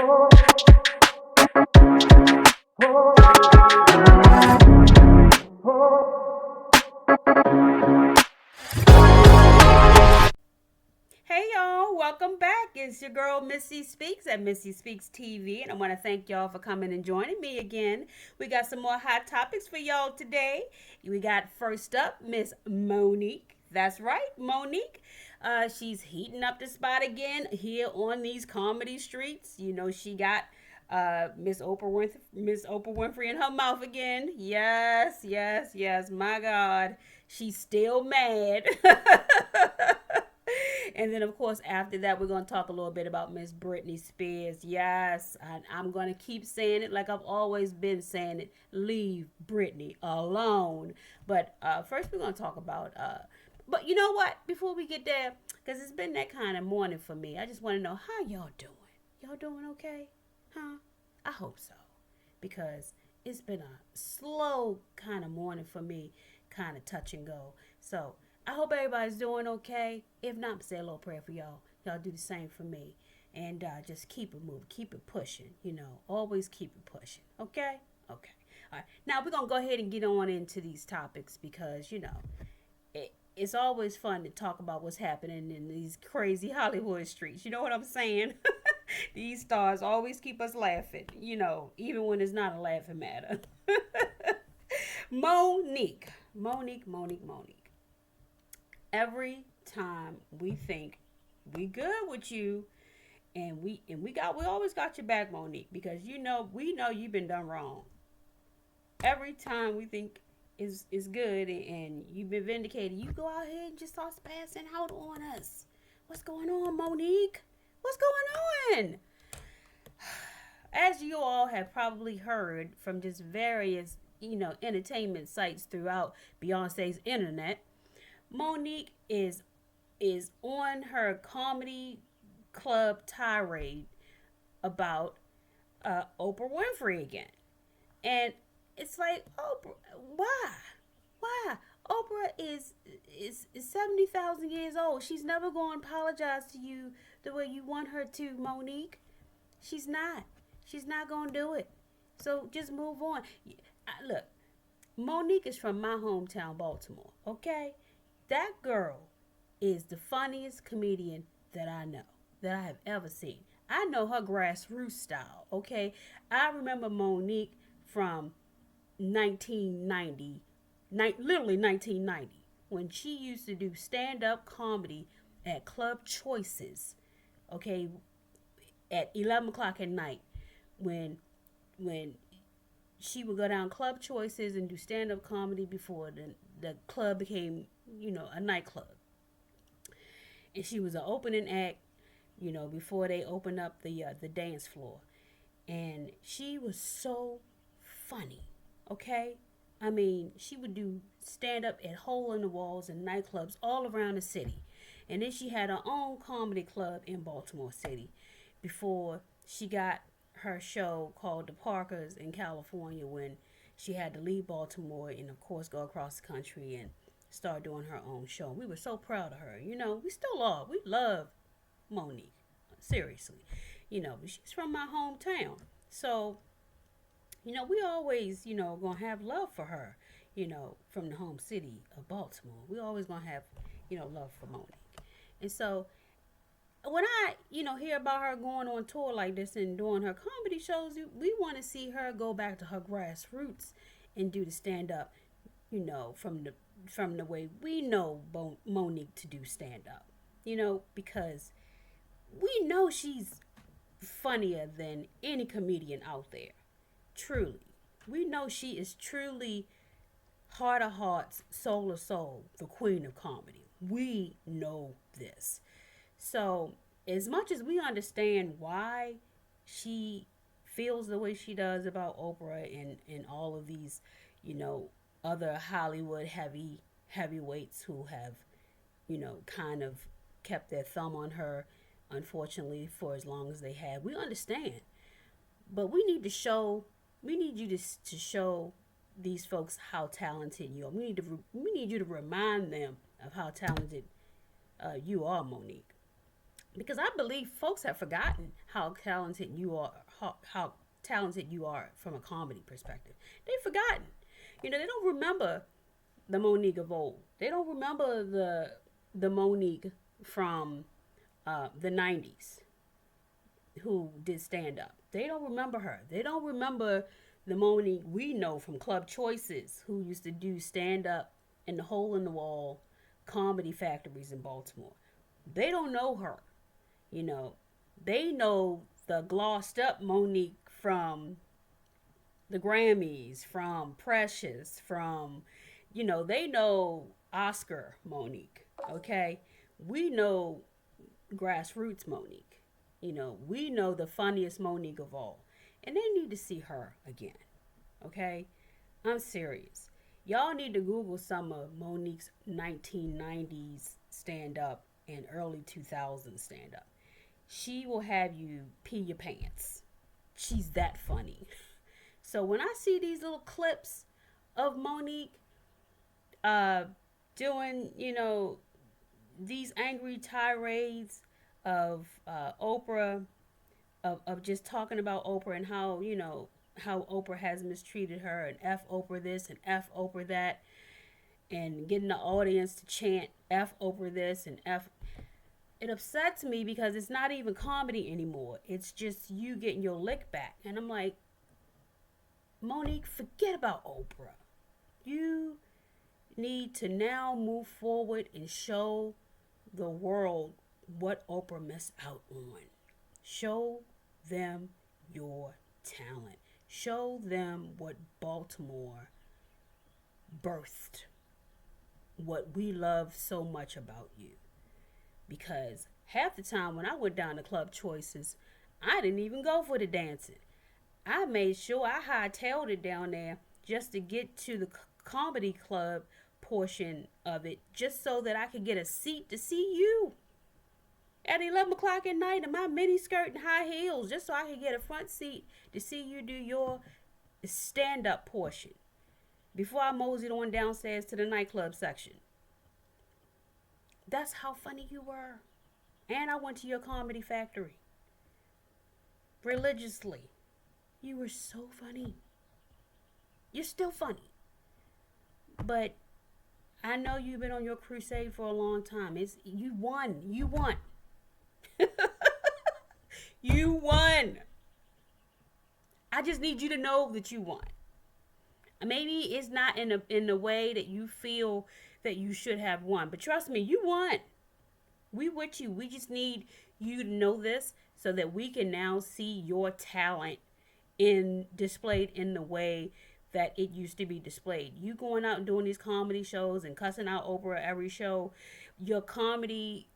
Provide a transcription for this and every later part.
Hey y'all, welcome back. It's your girl Missy Speaks at Missy Speaks TV, and I want to thank y'all for coming and joining me again. We got some more hot topics for y'all today. We got first up Miss Monique. That's right, Monique. She's heating up the spot again here on these comedy streets. You know, she got Miss Oprah Winfrey in her mouth again. Yes, yes, yes. My God, she's still mad. And then, of course, after that, we're going to talk a little bit about Miss Britney Spears. Yes, I'm going to keep saying it like I've always been saying it. Leave Britney alone. But first, we're going to talk about. But you know what? Before we get there, because it's been that kind of morning for me, I just want to know how y'all doing. Y'all doing okay? Huh? I hope so. Because it's been a slow kind of morning for me, kind of touch and go. So I hope everybody's doing okay. If not, say a little prayer for y'all. Y'all do the same for me. And just keep it moving. Keep it pushing. You know, always keep it pushing. Okay? Okay. All right. Now, we're going to go ahead and get on into these topics because, you know, it's always fun to talk about what's happening in these crazy Hollywood streets. You know what I'm saying? These stars always keep us laughing, you know, even when it's not a laughing matter. Monique. Every time we think we good with you and we always got your back, Monique, because we know you've been done wrong. Every time we think is good and you've been vindicated, you go out here and just start passing out on us. What's going on, Monique? What's going on? As you all have probably heard from just various, entertainment sites throughout Beyonce's internet, Monique is on her comedy club tirade about Oprah Winfrey again. And it's like, Oprah, why? Oprah is 70,000 years old. She's never going to apologize to you the way you want her to, Monique. She's not. She's not going to do it. So just move on. Look, Monique is from my hometown, Baltimore, okay? That girl is the funniest comedian that I know, that I have ever seen. I know her grassroots style, okay? I remember Monique from 1990, literally 1990, when she used to do stand-up comedy at Club Choices, okay, at 11 o'clock at night, when she would go down Club Choices and do stand-up comedy before the club became, a nightclub. And she was an opening act, before they opened up the dance floor. And she was so funny, okay? I mean, she would do stand-up at hole in the walls and nightclubs all around the city. And then she had her own comedy club in Baltimore City before she got her show called The Parkers in California, when she had to leave Baltimore and, of course, go across the country and start doing her own show. We were so proud of her. We still are. We love Monique. Seriously. But she's from my hometown. So, we always, going to have love for her, from the home city of Baltimore. We always going to have, love for Monique. And so when I, hear about her going on tour like this and doing her comedy shows, we want to see her go back to her grassroots and do the stand up, from the way we know Monique to do stand up, because we know she's funnier than any comedian out there. Truly. We know she is truly heart of hearts, soul of soul, the queen of comedy. We know this. So, as much as we understand why she feels the way she does about Oprah and all of these, other Hollywood heavyweights who have, kind of kept their thumb on her, unfortunately, for as long as they have. We understand. But we need you to show these folks how talented you are. We need you to remind them of how talented you are, Monique. because I believe folks have forgotten how talented you are, how talented you are from a comedy perspective. They've forgotten. You know, they don't remember the Monique of old. They don't remember the Monique from the '90s who did stand up. They don't remember her. They don't remember the Monique we know from Club Choices, who used to do stand up in the hole in the wall comedy factories in Baltimore. They don't know her. You know, they know the glossed up Monique from the Grammys, from Precious, from, you know, they know Oscar Monique, okay? We know grassroots Monique. You know, we know the funniest Monique of all. And they need to see her again, okay? I'm serious. Y'all need to Google some of Monique's 1990s stand up and early 2000s stand up. She will have you pee your pants. She's that funny. So when I see these little clips of Monique doing, you know, these angry tirades of Oprah, of just talking about Oprah and how, you know, how Oprah has mistreated her and F Oprah this and F Oprah that, and getting the audience to chant F Oprah this and F. It upsets me because it's not even comedy anymore. It's just you getting your lick back. And I'm like, Monique, forget about Oprah. You need to now move forward and show the world what Oprah missed out on. Show them your talent. Show them what Baltimore birthed, what we love so much about you. Because half the time when I went down to Club Choices, I didn't even go for the dancing. I made sure I hightailed it down there just to get to the comedy club portion of it, just so that I could get a seat to see you at 11 o'clock at night in my mini skirt and high heels, just so I could get a front seat to see you do your stand-up portion before I moseyed on downstairs to the nightclub section. That's how funny you were. And I went to your comedy factory religiously. You were so funny. You're still funny. But I know you've been on your crusade for a long time. You won. You won. You won. I just need you to know that you won. Maybe it's not in the way that you feel that you should have won. But trust me, you won. We with you. We just need you to know this so that we can now see your talent displayed in the way that it used to be displayed. You going out and doing these comedy shows and cussing out Oprah every show, your comedy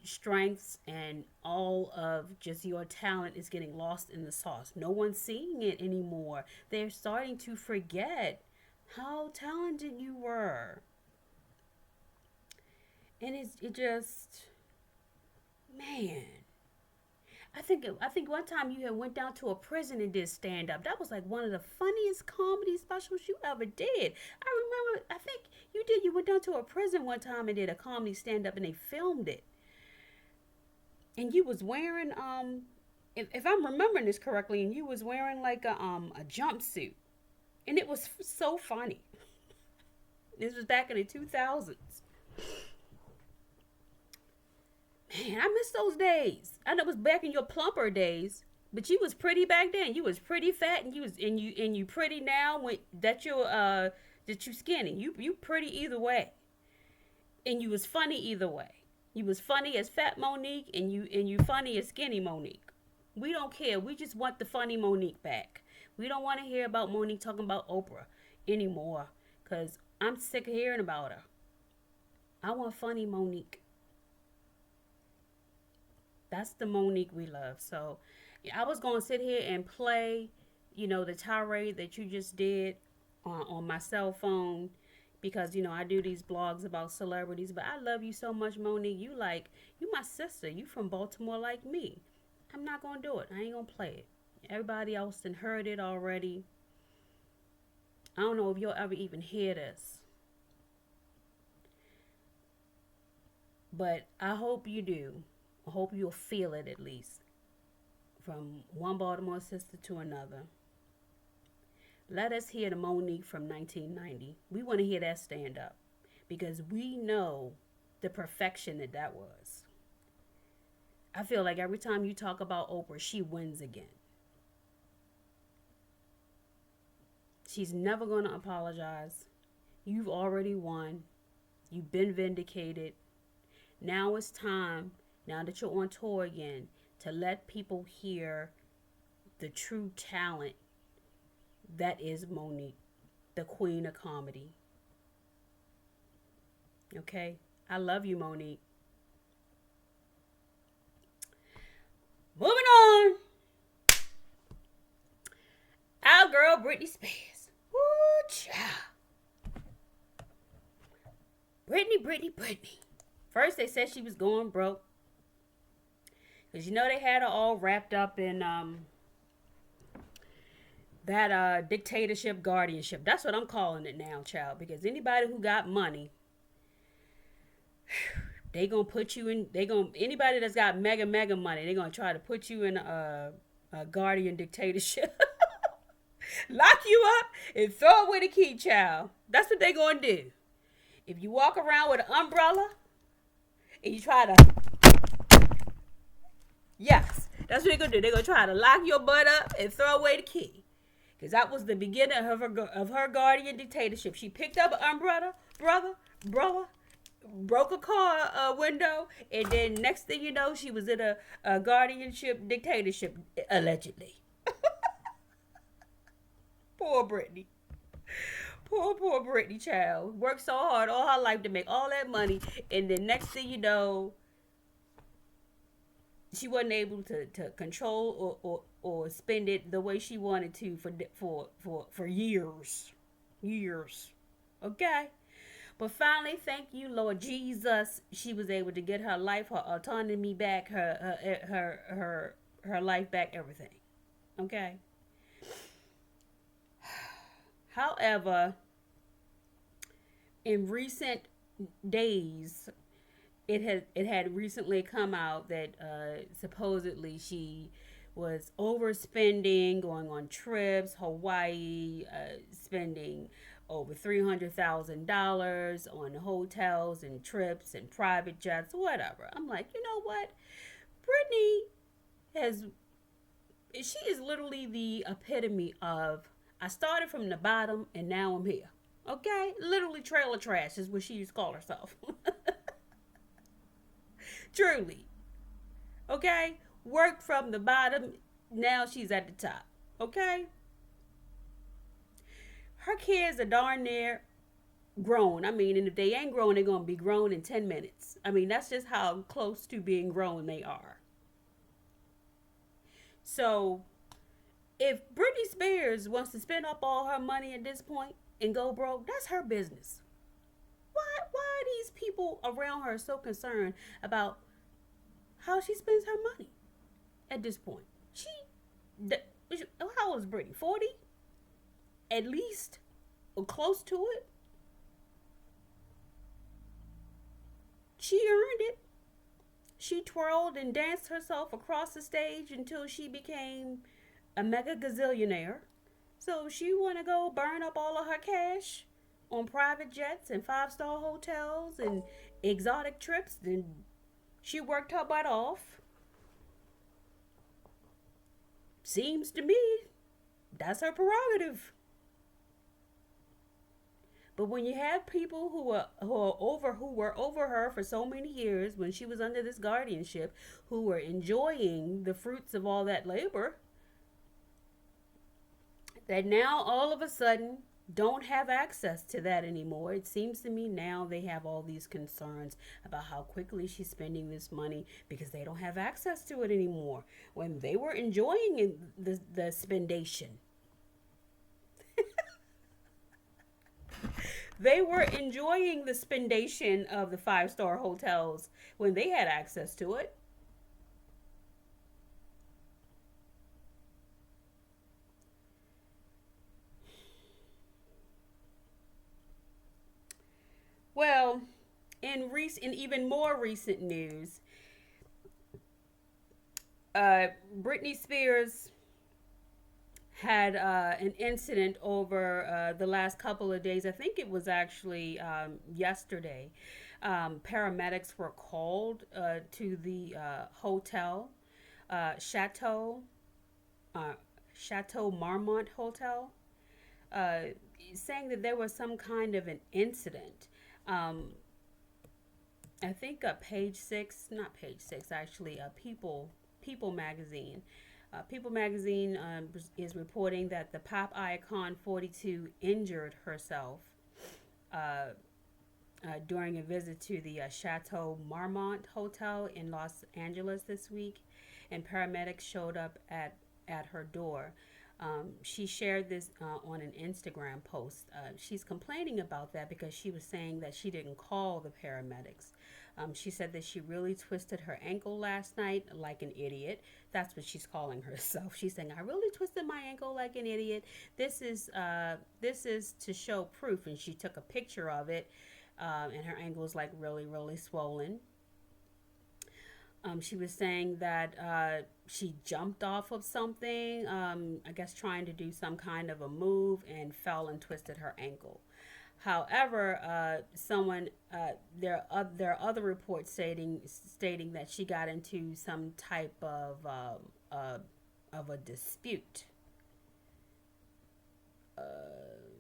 strengths and all of just your talent is getting lost in the sauce. No one's seeing it anymore. They're starting to forget how talented you were. And it just, man. I think one time you had went down to a prison and did stand up. That was like one of the funniest comedy specials you ever did. I remember, I think you went down to a prison one time and did a comedy stand up and they filmed it. And you was wearing if I'm remembering this correctly, and you was wearing like a jumpsuit. And it was so funny. This was back in the 2000s. Man, I miss those days. I know it was back in your plumper days, but you was pretty back then. You was pretty fat, and you pretty now when that you skinny. You pretty either way, and you was funny either way. You was funny as fat Monique, and you funny as skinny Monique. We don't care. We just want the funny Monique back. We don't want to hear about Monique talking about Oprah anymore, cause I'm sick of hearing about her. I want funny Monique. That's the Monique we love. So yeah, I was going to sit here and play, the tirade that you just did on my cell phone because, I do these blogs about celebrities. But I love you so much, Monique. You my sister. You from Baltimore like me. I'm not going to do it. I ain't going to play it. Everybody else done heard it already. I don't know if you'll ever even hear this. But I hope you do. I hope you'll feel it at least. From one Baltimore sister to another. Let us hear the Monique from 1990. We want to hear that stand up because we know the perfection that was. I feel like every time you talk about Oprah, she wins again. She's never going to apologize. You've already won. You've been vindicated. Now it's time, now that you're on tour again, to let people hear the true talent that is Monique, the queen of comedy. Okay? I love you, Monique. Moving on. Our girl, Britney Spears. Woo, child. Britney. First, they said she was going broke. Because you know they had her all wrapped up in that dictatorship guardianship. That's what I'm calling it now, child. Because anybody who got money, they gonna put you in. Anybody that's got mega money, they gonna try to put you in a guardian dictatorship. Lock you up and throw away the key, child. That's what they gonna do. If you walk around with an umbrella and you try to, yes, that's what they're gonna do. They're gonna try to lock your butt up and throw away the key. Because that was the beginning of her guardian dictatorship. She picked up an umbrella, brother, broke a car window, and then next thing you know, she was in a guardianship dictatorship, allegedly. Poor Britney. Poor Britney, child. Worked so hard all her life to make all that money, and then next thing you know, she wasn't able to control or spend it the way she wanted to for years. Okay? But finally, thank you, Lord Jesus, she was able to get her life, her autonomy back, her life back, everything. Okay? However, in recent days, it had recently come out that supposedly she was overspending, going on trips, Hawaii, spending over $300,000 on hotels and trips and private jets, whatever. I'm like, you know what? Britney she is literally the epitome of, I started from the bottom and now I'm here. Okay? Literally trailer trash is what she used to call herself. Truly. Okay? Worked from the bottom, now she's at the top. Okay? Her kids are darn near grown. I mean, and if they ain't grown, they're going to be grown in 10 minutes. I mean, that's just how close to being grown they are. So, if Britney Spears wants to spend up all her money at this point and go broke, that's her business. Why are these people around her so concerned about how she spends her money at this point? How old is Britney? 40? At least, or close to it. She earned it. She twirled and danced herself across the stage until she became a mega gazillionaire. So she want to go burn up all of her cash on private jets and 5-star hotels and exotic trips. And she worked her butt off. Seems to me that's her prerogative. But when you have people who were over her for so many years when she was under this guardianship, who were enjoying the fruits of all that labor, that now all of a sudden don't have access to that anymore. It seems to me now they have all these concerns about how quickly she's spending this money because they don't have access to it anymore when they were enjoying the spendation. They were enjoying the spendation of the 5-star hotels when they had access to it. Well, in even more recent news, Britney Spears had an incident over the last couple of days. I think it was actually yesterday. Paramedics were called to the hotel, Chateau, uh, Chateau Marmont Hotel, uh, saying that there was some kind of an incident. Um, I think Page Six, not Page Six, actually, People magazine. People magazine is reporting that the pop icon 42 injured herself uh, during a visit to the Chateau Marmont Hotel in Los Angeles this week, and paramedics showed up at her door. She shared this on an Instagram post. She's complaining about that because she was saying that she didn't call the paramedics. She said that she really twisted her ankle last night like an idiot. That's what she's calling herself. She's saying, "I really twisted my ankle like an idiot. This is to show proof." And she took a picture of it, and her ankle is like really, really swollen. She was saying that she jumped off of something, I guess trying to do some kind of a move, and fell and twisted her ankle. However, there are other reports stating that she got into some type of a dispute.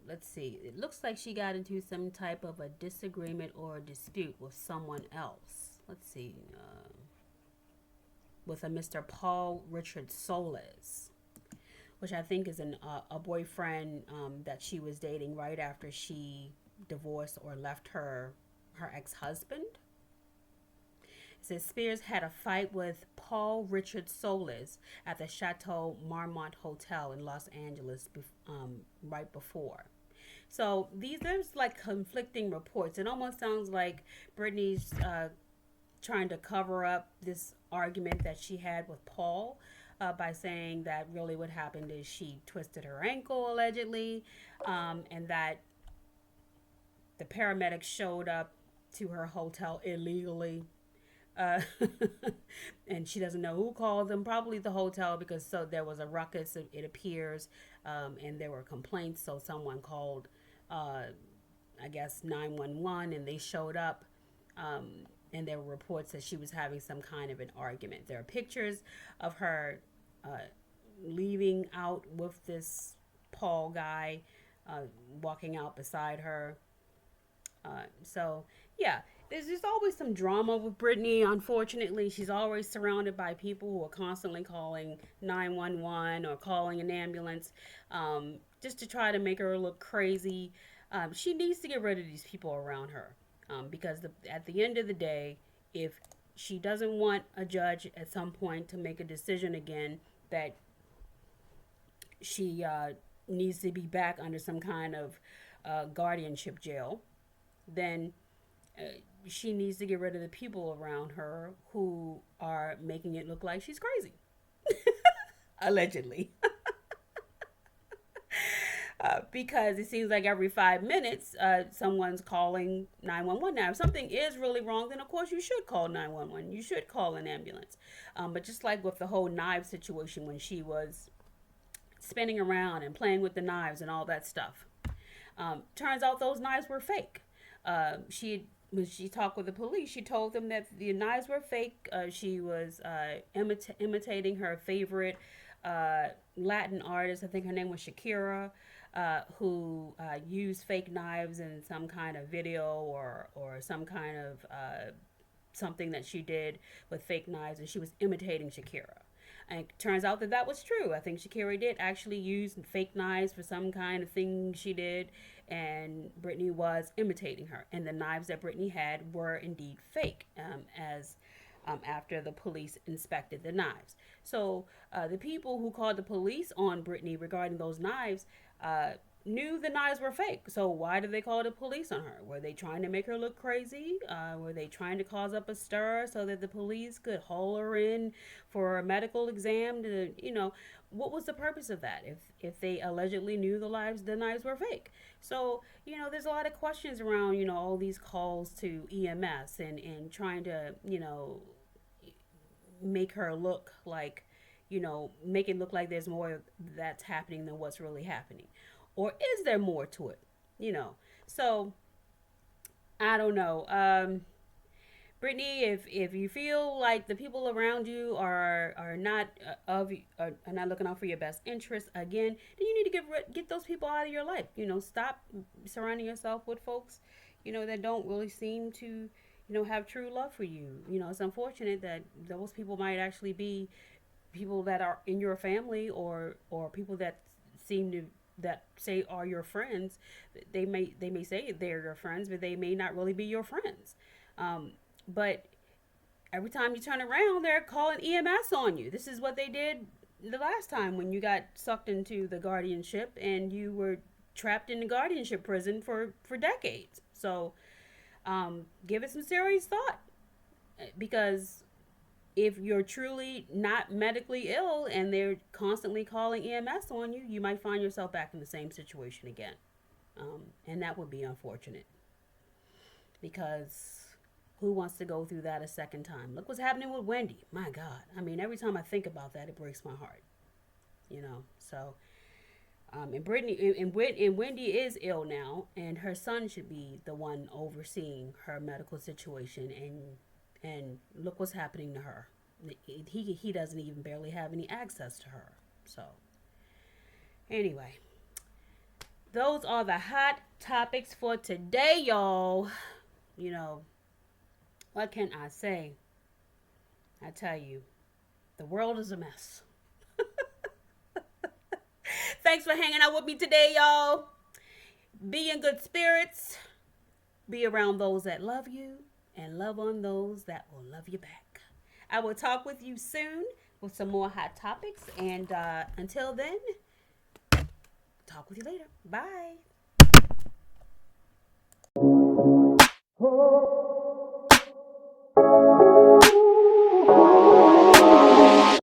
Let's see. It looks like she got into some type of a disagreement or a dispute with someone else. Let's see. With a Mr. Paul Richard Solis, which I think is a boyfriend that she was dating right after she divorced or left her ex-husband. It says Spears had a fight with Paul Richard Solis at the Chateau Marmont Hotel in Los Angeles right before. So there's like conflicting reports. It almost sounds like Britney's trying to cover up this argument that she had with Paul by saying that really what happened is she twisted her ankle allegedly, and that the paramedics showed up to her hotel illegally. Uh, and she doesn't know who called them, probably the hotel, because so there was a ruckus, it appears, and there were complaints, so someone called, I guess, 911, and they showed up. And there were reports that she was having some kind of an argument. There are pictures of her leaving out with this Paul guy, walking out beside her. So, yeah, there's just always some drama with Britney. Unfortunately, she's always surrounded by people who are constantly calling 911 or calling an ambulance, just to try to make her look crazy. She needs to get rid of these people around her. Because at the end of the day, if she doesn't want a judge at some point to make a decision again that she needs to be back under some kind of guardianship jail, then she needs to get rid of the people around her who are making it look like she's crazy. Allegedly. Because it seems like every 5 minutes, someone's calling 911. Now, if something is really wrong, then of course you should call 911. You should call an ambulance. But just like with the whole knife situation when she was spinning around and playing with the knives and all that stuff, turns out those knives were fake. When she talked with the police, she told them that the knives were fake. She was imitating her favorite Latin artist. I think her name was Shakira. Who used fake knives in some kind of video or some kind of something that she did with fake knives, and she was imitating Shakira. And it turns out that that was true. I think Shakira did actually use fake knives for some kind of thing she did, and Britney was imitating her. And the knives that Britney had were indeed fake, as after the police inspected the knives. So the people who called the police on Britney regarding those knives knew the knives were fake. So why did they call the police on her? Were they trying to make her look crazy? Were they trying to cause up a stir so that the police could haul her in for a medical exam? What was the purpose of that? If they allegedly knew the knives were fake. So there's a lot of questions around all these calls to EMS and trying to make her look like, make it look like there's more that's happening than what's really happening. Or is there more to it? So I don't know. Brittany, if you feel like the people around you are not are not looking out for your best interest, again, then you need to get those people out of your life. Stop surrounding yourself with folks, that don't really seem to, have true love for you. It's unfortunate that those people might actually be people that are in your family, or people that seem to that say are your friends. They may say they're your friends, but they may not really be your friends. But every time you turn around, they're calling EMS on you. This is what they did the last time when you got sucked into the guardianship and you were trapped in the guardianship prison for decades. So give it some serious thought, because if you're truly not medically ill and they're constantly calling EMS on you, you might find yourself back in the same situation again. And that would be unfortunate, because who wants to go through that a second time? Look what's happening with Wendy. My God. I mean, every time I think about that, it breaks my heart. So, and Wendy is ill now, and her son should be the one overseeing her medical situation. And look what's happening to her. He doesn't even barely have any access to her. So, anyway, those are the hot topics for today, y'all. What can I say? I tell you, the world is a mess. Thanks for hanging out with me today, y'all. Be in good spirits. Be around those that love you, and love on those that will love you back. I will talk with you soon with some more hot topics. And until then, talk with you later. Bye.